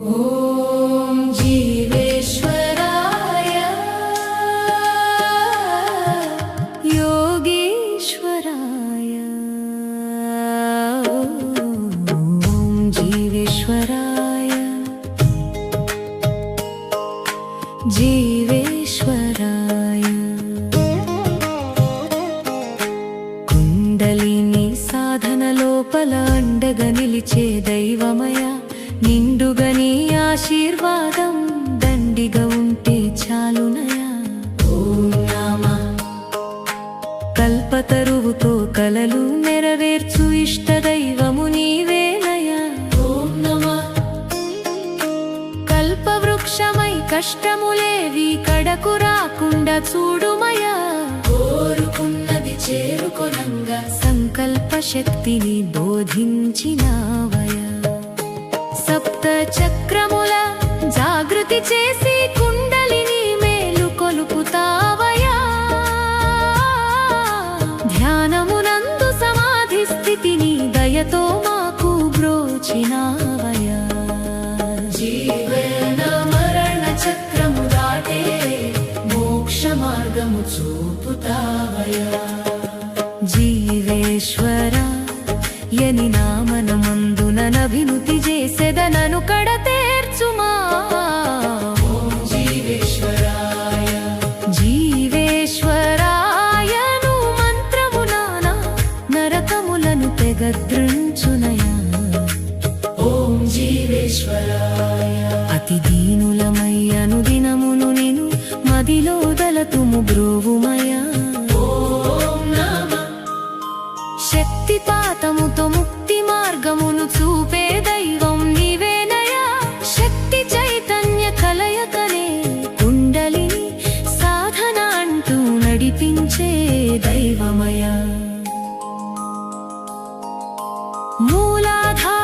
ఓం జీవేశ్వరాయ యోగేశ్వరాయ ఓం జీవేశ్వరాయ జీవేశ్వరాయ కుండలిని సాధన లోపల అండగా నిలిచే దైవమయ నిండుగా నీ ఆశీర్వాదం దండిగా ఉంటే చాలునయా. ఓం నమః కల్పతరువుతో కలలు నెరవేర్చు ఇష్టదైవము నీవేనయా. ఓం నమః కల్పవృక్షమై కష్టములేవి కడకు రాకుండా చూడుమయా. కోరుకున్నది చేరుకొనంగా సంకల్ప శక్తిని బోధించినావయా. సప్త చక్రముల జాగృతి చేసి కుండలిని మేలు కొలుపుతావయా. ధ్యానమునందు సమాధి స్థితిని దయతో మాకు బ్రోచినావయా. జీవన మరణ చక్రము దాటే మోక్ష మార్గము చూపుతావయా. జీవేశ్వరా యని నామనమందున నభినుతి చేసెదనను కడతేర్చుమా. ఓం జీవేశ్వరాయ జీవేశ్వరాయను మంత్రమునాన నరకములను తెగద్రుంచునయా. ఓం జీవేశ్వరాయ అతి దీనులమై అనుదినమును నిను మదిలో దలతుము బ్రోవుమయా. శక్తిపాతముతో ముక్తి మార్గమును చూపే దైవం నీవేనయా. శక్తి చైతన్య కలయకనే కుండలిని సాధన అంటూ నడిపించే దైవమయా. మూలాధార